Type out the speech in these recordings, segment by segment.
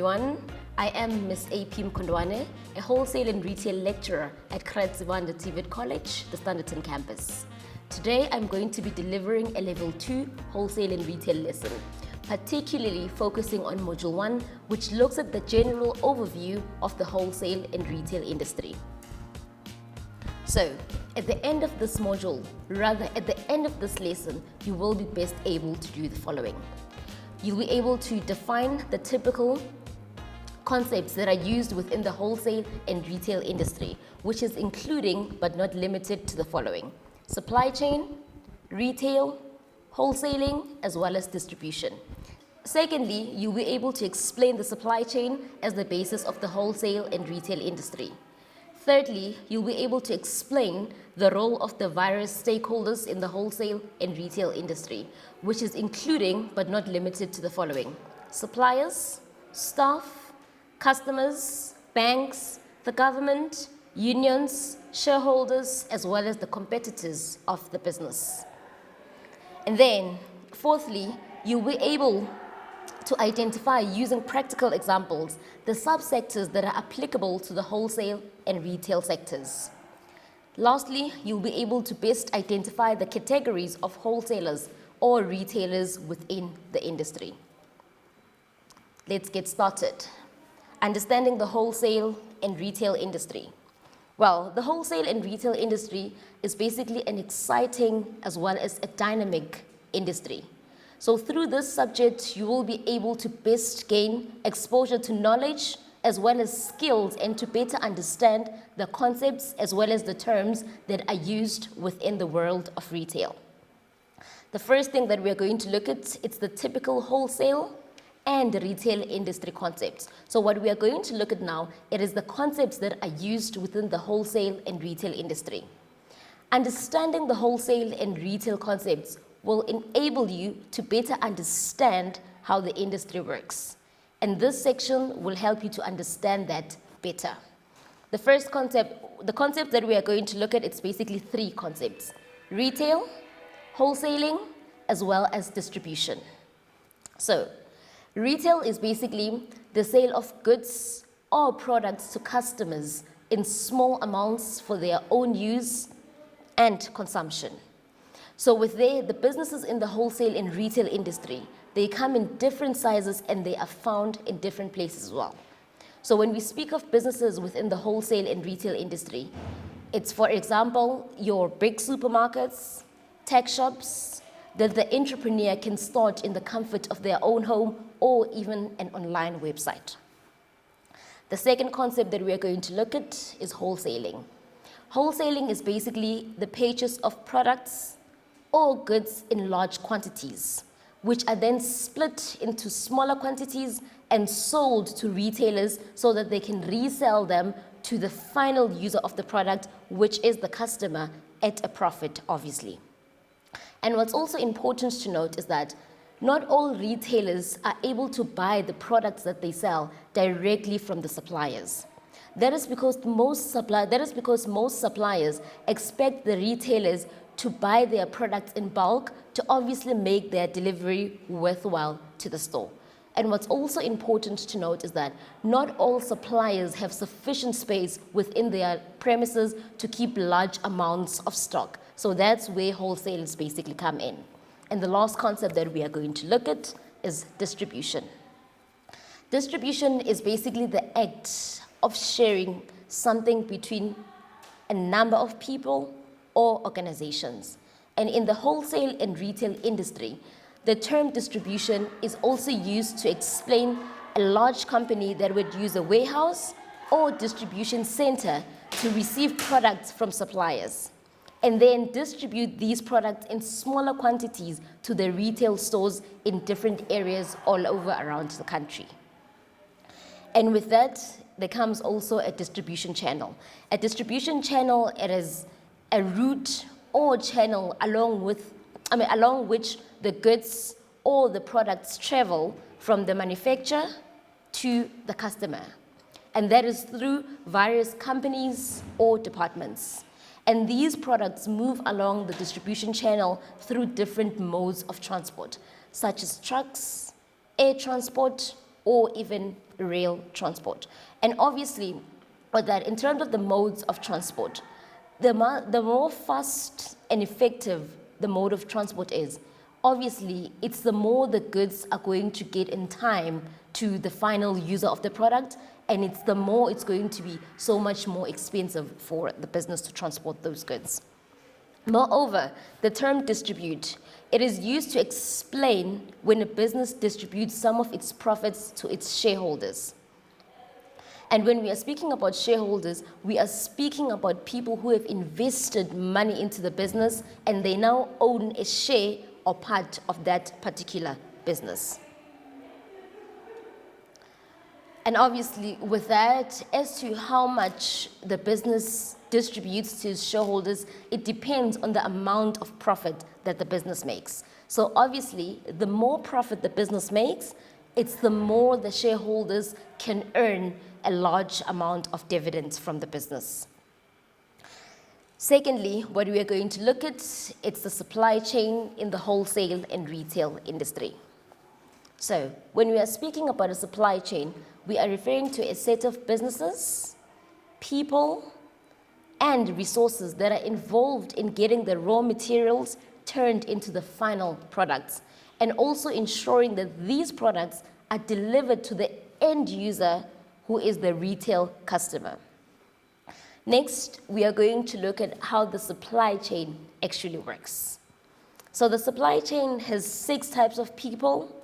everyone. I am Ms. AP Mkondwane, a wholesale and retail lecturer at Sibande TVET College, the Standerton campus. Today, I'm going to be delivering a Level 2 wholesale and retail lesson, particularly focusing on Module 1, which looks at the general overview of the wholesale and retail industry. So, at the end of this module, rather at the end of this lesson, you will be best able to do the following. You'll be able to define the typical concepts that are used within the wholesale and retail industry, which is including but not limited to the following: supply chain, retail, wholesaling, as well as distribution. Secondly, you'll be able to explain the supply chain as the basis of the wholesale and retail industry. Thirdly, you'll be able to explain the role of the various stakeholders in the wholesale and retail industry, which is including but not limited to the following: suppliers, staff, customers, banks, the government, unions, shareholders, as well as the competitors of the business. And then, fourthly, you'll be able to identify, using practical examples, the subsectors that are applicable to the wholesale and retail sectors. Lastly, you'll be able to best identify the categories of wholesalers or retailers within the industry. Let's get started. Understanding the wholesale and retail industry. Well, the wholesale and retail industry is basically an exciting as well as a dynamic industry. So through this subject, you will be able to best gain exposure to knowledge as well as skills and to better understand the concepts as well as the terms that are used within the world of retail. The first thing that we're going to look at, it's the typical wholesale and retail industry concepts. So what we are going to look at now, it is the concepts that are used within the wholesale and retail industry. Understanding the wholesale and retail concepts will enable you to better understand how the industry works. And this section will help you to understand that better. The first concept, the concept that we are going to look at, it's basically three concepts: retail, wholesaling, as well as distribution. So, retail is basically the sale of goods or products to customers in small amounts for their own use and consumption. So with the businesses in the wholesale and retail industry, they come in different sizes and they are found in different places as well. So when we speak of businesses within the wholesale and retail industry, it's, for example, your big supermarkets, tech shops, that the entrepreneur can start in the comfort of their own home or even an online website. The second concept that we are going to look at is wholesaling. Wholesaling is basically the purchase of products or goods in large quantities, which are then split into smaller quantities and sold to retailers so that they can resell them to the final user of the product, which is the customer, at a profit, obviously. And what's also important to note is that not all retailers are able to buy the products that they sell directly from the suppliers. That is because most suppliers expect the retailers to buy their products in bulk to obviously make their delivery worthwhile to the store. And what's also important to note is that not all suppliers have sufficient space within their premises to keep large amounts of stock. So that's where wholesalers basically come in. And the last concept that we are going to look at is distribution. Distribution is basically the act of sharing something between a number of people or organizations. And in the wholesale and retail industry, the term distribution is also used to explain a large company that would use a warehouse or distribution center to receive products from suppliers and then distribute these products in smaller quantities to the retail stores in different areas all over around the country. And with that, there comes also a distribution channel. A distribution channel, it is a route or channel along which the goods or the products travel from the manufacturer to the customer. And that is through various companies or departments. And these products move along the distribution channel through different modes of transport, such as trucks, air transport, or even rail transport. And obviously, with that, in terms of the modes of transport, the more fast and effective the mode of transport is, obviously, it's the more the goods are going to get in time to the final user of the product, and it's the more it's going to be so much more expensive for the business to transport those goods. Moreover, the term distribute, it is used to explain when a business distributes some of its profits to its shareholders. And when we are speaking about shareholders, we are speaking about people who have invested money into the business and they now own a share or part of that particular business. And obviously with that, as to how much the business distributes to its shareholders, it depends on the amount of profit that the business makes. So obviously, the more profit the business makes, it's the more the shareholders can earn a large amount of dividends from the business. Secondly, what we are going to look at, it's the supply chain in the wholesale and retail industry. So when we are speaking about a supply chain, we are referring to a set of businesses, people, and resources that are involved in getting the raw materials turned into the final products, and also ensuring that these products are delivered to the end user, who is the retail customer. Next, we are going to look at how the supply chain actually works. So the supply chain has 6 types of people,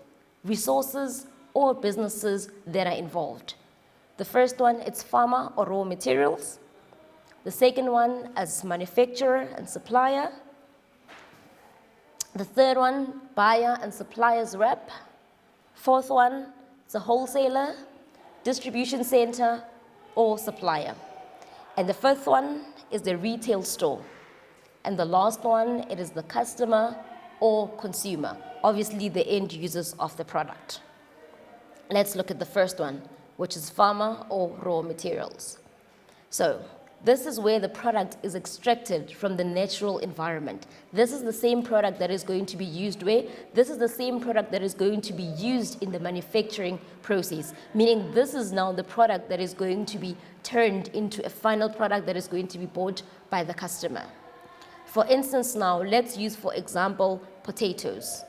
resources, or businesses that are involved. The first one, it's farmer or raw materials. The second one is manufacturer and supplier. The third one, buyer and supplier's rep. Fourth one, it's a wholesaler, distribution center, or supplier. And the fifth one is the retail store. And the last one, it is the customer or consumer, obviously the end users of the product. Let's look at the first one, which is farmer or raw materials. So this is where the product is extracted from the natural environment. This is the same product that is going to be used where? This is the same product that is going to be used in the manufacturing process, meaning this is now the product that is going to be turned into a final product that is going to be bought by the customer. For instance now, let's use, for example, potatoes.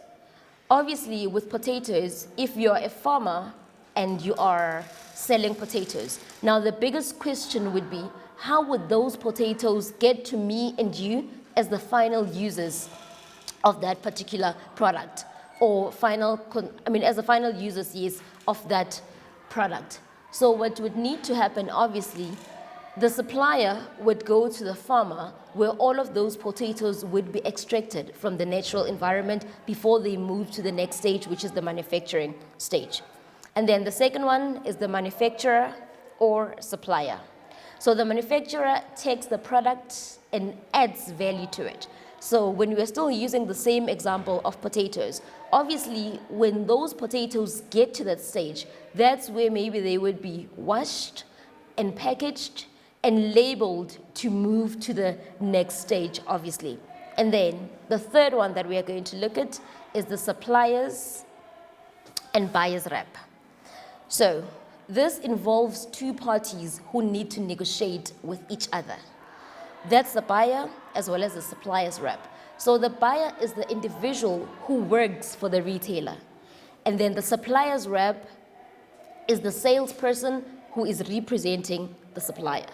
Obviously, with potatoes, if you're a farmer and you are selling potatoes, now the biggest question would be, how would those potatoes get to me and you as the final users of that particular product, or as the final users, yes, of that product? So what would need to happen, obviously, the supplier would go to the farmer where all of those potatoes would be extracted from the natural environment before they move to the next stage, which is the manufacturing stage. And then the second one is the manufacturer or supplier. So the manufacturer takes the product and adds value to it. So when we're still using the same example of potatoes, obviously when those potatoes get to that stage, that's where maybe they would be washed and packaged and labeled to move to the next stage, obviously. And then the third one that we are going to look at is the suppliers and buyers rep. So this involves 2 parties who need to negotiate with each other. That's the buyer as well as the supplier's rep. So the buyer is the individual who works for the retailer. And then the supplier's rep is the salesperson who is representing the supplier.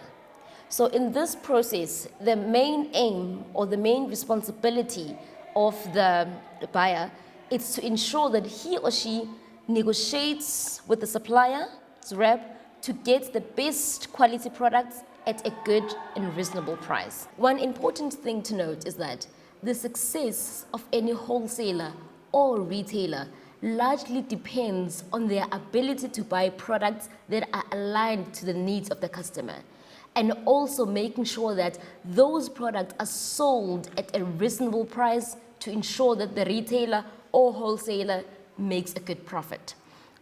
So in this process, the main aim or the main responsibility of the buyer is to ensure that he or she negotiates with the supplier's rep to get the best quality products at a good and reasonable price. One important thing to note is that the success of any wholesaler or retailer largely depends on their ability to buy products that are aligned to the needs of the customer, and also making sure that those products are sold at a reasonable price to ensure that the retailer or wholesaler makes a good profit.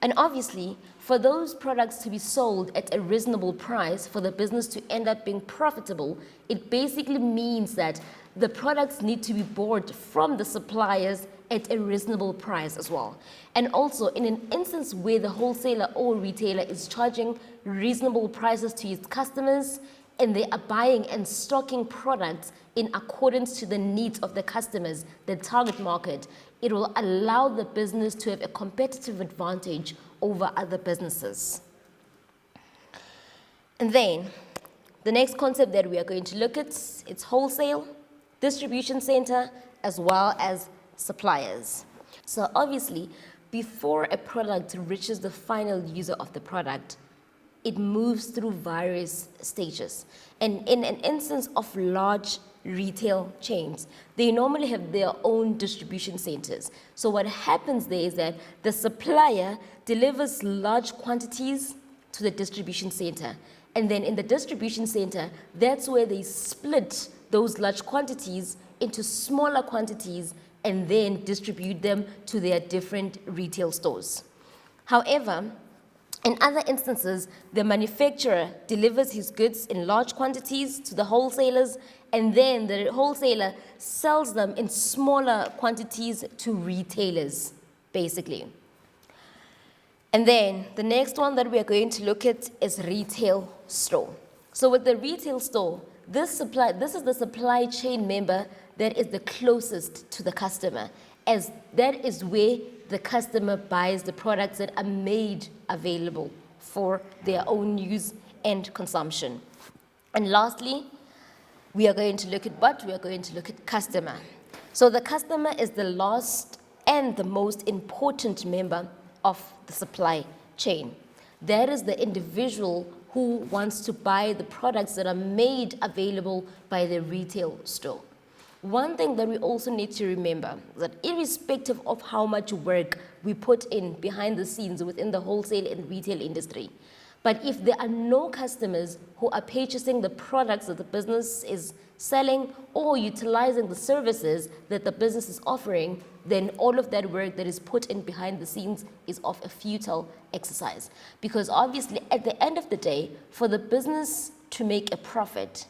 And obviously, for those products to be sold at a reasonable price, for the business to end up being profitable, it basically means that the products need to be bought from the suppliers at a reasonable price as well. And also, in an instance where the wholesaler or retailer is charging reasonable prices to its customers and they are buying and stocking products in accordance to the needs of the customers, the target market, it will allow the business to have a competitive advantage over other businesses. And then, the next concept that we are going to look at, it's wholesale, distribution center, as well as suppliers. So obviously, before a product reaches the final user of the product, it moves through various stages. And in an instance of large retail chains, they normally have their own distribution centers. So what happens there is that the supplier delivers large quantities to the distribution center. And then in the distribution center, that's where they split those large quantities into smaller quantities and then distribute them to their different retail stores. However, in other instances, the manufacturer delivers his goods in large quantities to the wholesalers, and then the wholesaler sells them in smaller quantities to retailers, basically. And then the next one that we are going to look at is retail store. So with the retail store, this is the supply chain member that is the closest to the customer, as that is where the customer buys the products that are made available for their own use and consumption. And lastly, we are going to look at what? We are going to look at customer. So the customer is the last and the most important member of the supply chain. That is the individual who wants to buy the products that are made available by the retail store. One thing that we also need to remember is that irrespective of how much work we put in behind the scenes within the wholesale and retail industry, but if there are no customers who are purchasing the products that the business is selling or utilizing the services that the business is offering, then all of that work that is put in behind the scenes is of a futile exercise. Because obviously, at the end of the day, for the business to make a profit,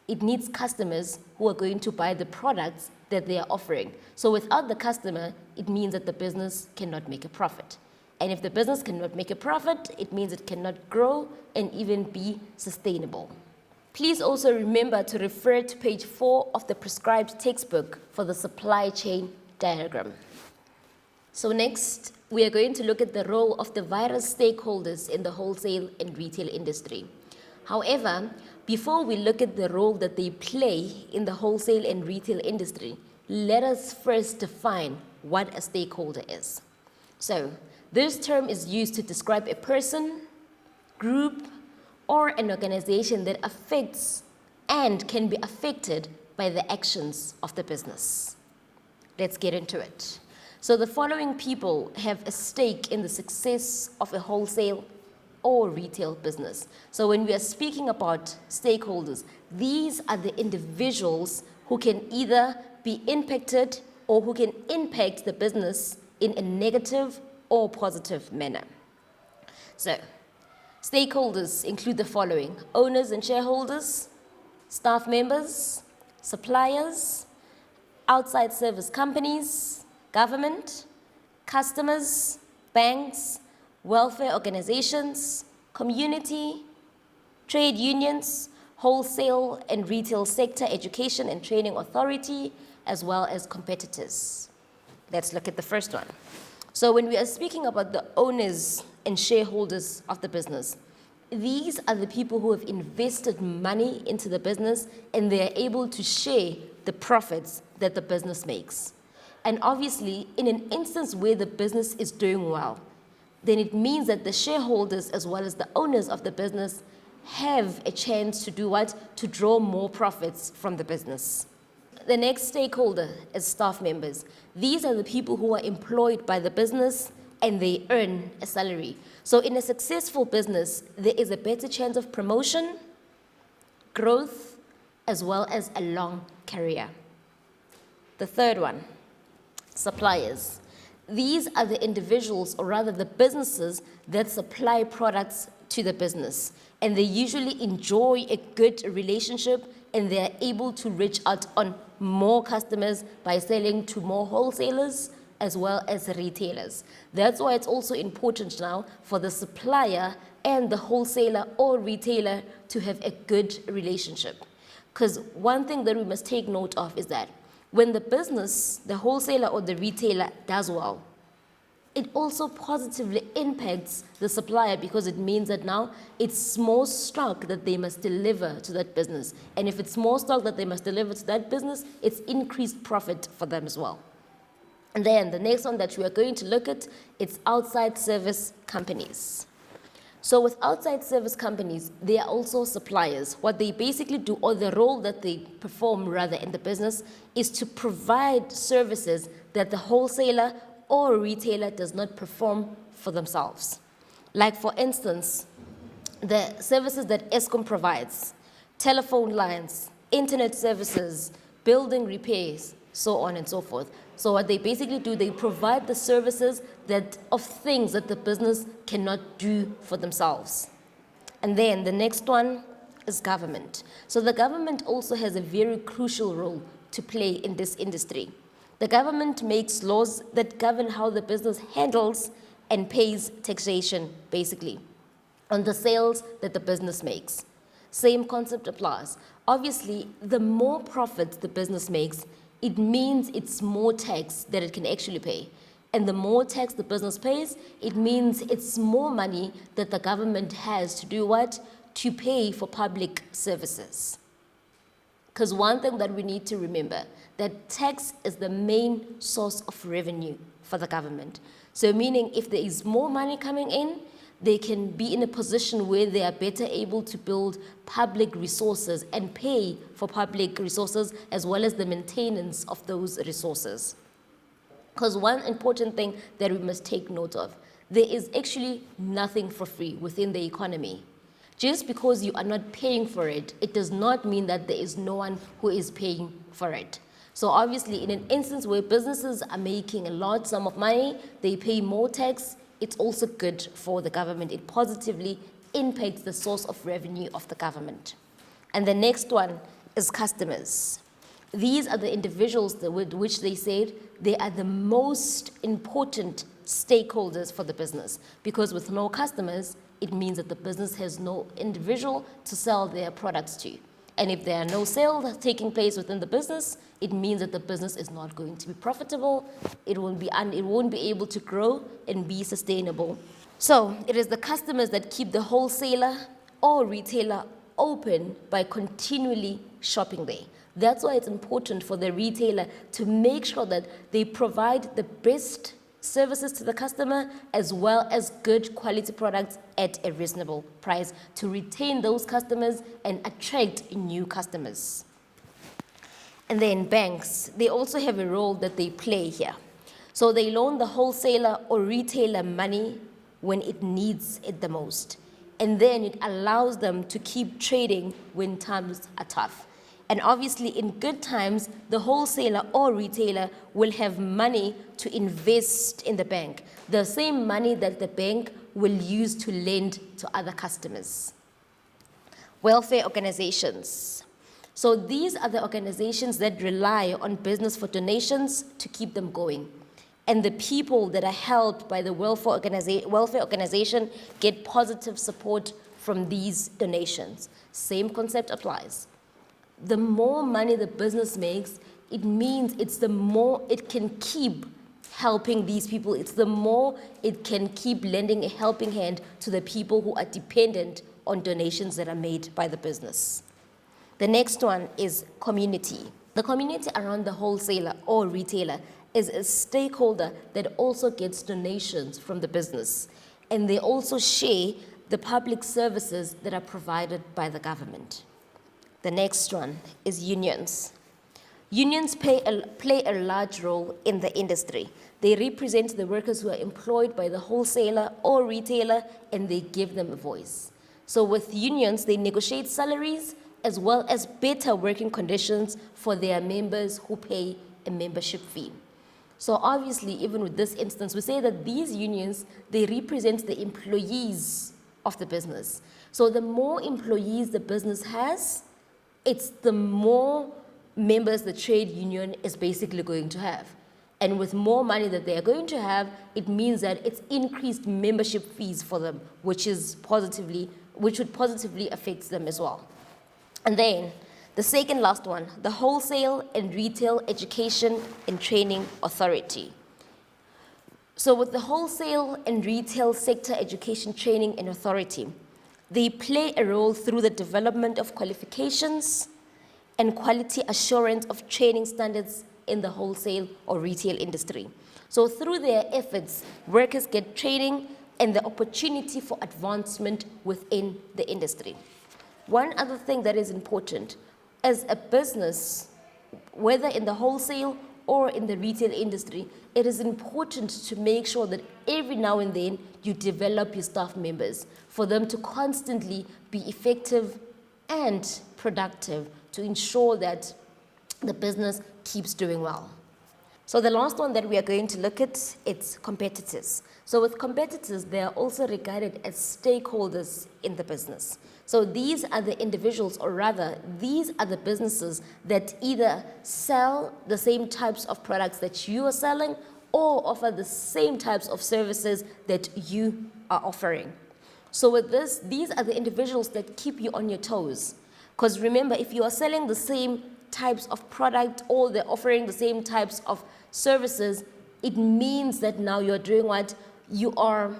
it needs customers who are going to buy the products that they are offering. So without the customer, it means that the business cannot make a profit. And if the business cannot make a profit, it means it cannot grow and even be sustainable. Please also remember to refer to page 4 of the prescribed textbook for the supply chain diagram. So next, we are going to look at the role of the various stakeholders in the wholesale and retail industry. However, before we look at the role that they play in the wholesale and retail industry, let us first define what a stakeholder is. So, this term is used to describe a person, group, or an organization that affects and can be affected by the actions of the business. Let's get into it. So the following people have a stake in the success of a wholesale or retail business. So when we are speaking about stakeholders, these are the individuals who can either be impacted or who can impact the business in a negative or positive manner. So, stakeholders include the following: owners and shareholders, staff members, suppliers, outside service companies, government, customers, banks, welfare organizations, community, trade unions, wholesale and retail sector, education and training authority, as well as competitors. Let's look at the first one. So when we are speaking about the owners and shareholders of the business, these are the people who have invested money into the business and they are able to share the profits that the business makes. And obviously, in an instance where the business is doing well, then it means that the shareholders as well as the owners of the business have a chance to do what? To draw more profits from the business. The next stakeholder is staff members. These are the people who are employed by the business and they earn a salary. So in a successful business, there is a better chance of promotion, growth, as well as a long career. The third one, suppliers. These are the individuals, or rather the businesses, that supply products to the business. And they usually enjoy a good relationship and they are able to reach out on more customers by selling to more wholesalers as well as retailers. That's why it's also important now for the supplier and the wholesaler or retailer to have a good relationship. Because one thing that we must take note of is that when the business, the wholesaler or the retailer does well, it also positively impacts the supplier, because it means that now it's more stock that they must deliver to that business. And if it's more stock that they must deliver to that business, it's increased profit for them as well. And then the next one that we are going to look at, it's outside service companies. So with outside service companies, they are also suppliers. What they basically do, or the role that they perform rather in the business, is to provide services that the wholesaler or retailer does not perform for themselves. Like for instance, the services that Eskom provides, telephone lines, internet services, building repairs, so on and so forth. So what they basically do, they provide the services of things that the business cannot do for themselves. And then the next one is government. So the government also has a very crucial role to play in this industry. The government makes laws that govern how the business handles and pays taxation, basically, on the sales that the business makes. Same concept applies. Obviously, the more profits the business makes, it means it's more tax that it can actually pay. And the more tax the business pays, it means it's more money that the government has to do what? To pay for public services. Because one thing that we need to remember, that tax is the main source of revenue for the government. So meaning if there is more money coming in, they can be in a position where they are better able to build public resources and pay for public resources as well as the maintenance of those resources. Because one important thing that we must take note of, there is actually nothing for free within the economy. Just because you are not paying for it, it does not mean that there is no one who is paying for it. So obviously, in an instance where businesses are making a large sum of money, they pay more tax, it's also good for the government. It positively impacts the source of revenue of the government. And the next one is customers. These are the individuals with which they said they are the most important stakeholders for the business, because with no customers, it means that the business has no individual to sell their products to. And if there are no sales taking place within the business, it means that the business is not going to be profitable, it won't be able to grow and be sustainable. So it is the customers that keep the wholesaler or retailer open by continually shopping there. That's why it's important for the retailer to make sure that they provide the best services to the customer as well as good quality products at a reasonable price to retain those customers and attract new customers. And then banks, they also have a role that they play here. So they loan the wholesaler or retailer money when it needs it the most. And then it allows them to keep trading when times are tough. And obviously, in good times, the wholesaler or retailer will have money to invest in the bank, the same money that the bank will use to lend to other customers. Welfare organizations. So these are the organizations that rely on business for donations to keep them going. And the people that are helped by the welfare organization get positive support from these donations. Same concept applies. The more money the business makes, it means it's the more it can keep helping these people. It's the more it can keep lending a helping hand to the people who are dependent on donations that are made by the business. The next one is community. The community around the wholesaler or retailer is a stakeholder that also gets donations from the business. And they also share the public services that are provided by the government. The next one is unions. Unions play a large role in the industry. They represent the workers who are employed by the wholesaler or retailer, and they give them a voice. So with unions, they negotiate salaries as well as better working conditions for their members who pay a membership fee. So obviously, even with this instance, we say that these unions, they represent the employees of the business. So the more employees the business has, it's the more members the trade union is basically going to have. And with more money that they are going to have, it means that it's increased membership fees for them, which would positively affect them as well. And then the second last one, the Wholesale and Retail Education and Training Authority. So with the Wholesale and Retail Sector Education Training and Authority, they play a role through the development of qualifications and quality assurance of training standards in the wholesale or retail industry. So through their efforts, workers get training and the opportunity for advancement within the industry. One other thing that is important, as a business, whether in the wholesale or in the retail industry, it is important to make sure that every now and then you develop your staff members for them to constantly be effective and productive to ensure that the business keeps doing well. So the last one that we are going to look at, it's competitors. So with competitors, they are also regarded as stakeholders in the business. So these are the individuals, or rather, these are the businesses that either sell the same types of products that you are selling or offer the same types of services that you are offering. So with this, these are the individuals that keep you on your toes. Because remember, if you are selling the same types of product or they're offering the same types of services, it means that now you're doing what? You are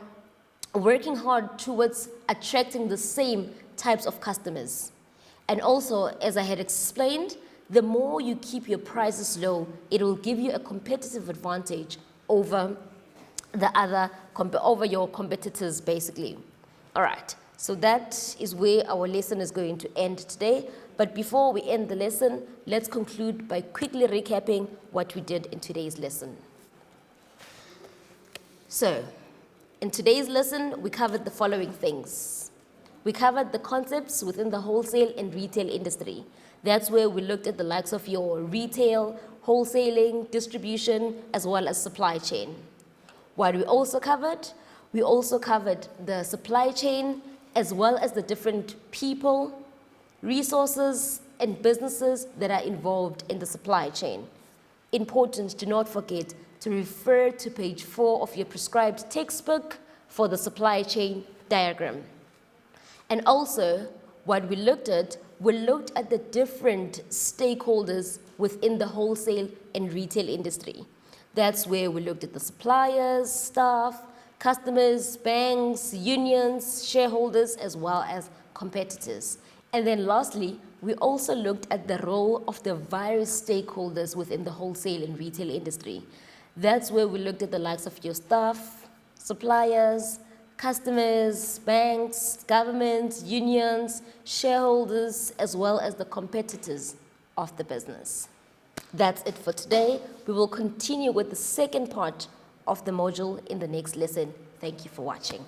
working hard towards attracting the same types of customers. And also, as I had explained, the more you keep your prices low, it will give you a competitive advantage over over your competitors, basically. All right, so that is where our lesson is going to end today. But before we end the lesson, let's conclude by quickly recapping what we did in today's lesson. So, in today's lesson, we covered the following things. We covered the concepts within the wholesale and retail industry. That's where we looked at the likes of your retail, wholesaling, distribution, as well as supply chain. What we also covered the supply chain, as well as the different people, resources, and businesses that are involved in the supply chain. Important to not forget to refer to page 4 of your prescribed textbook for the supply chain diagram. And also, what we looked at the different stakeholders within the wholesale and retail industry. That's where we looked at the suppliers, staff, customers, banks, unions, shareholders, as well as competitors. And then lastly, we also looked at the role of the various stakeholders within the wholesale and retail industry. That's where we looked at the likes of your staff, suppliers, customers, banks, governments, unions, shareholders, as well as the competitors of the business. That's it for today. We will continue with the second part of the module in the next lesson. Thank you for watching.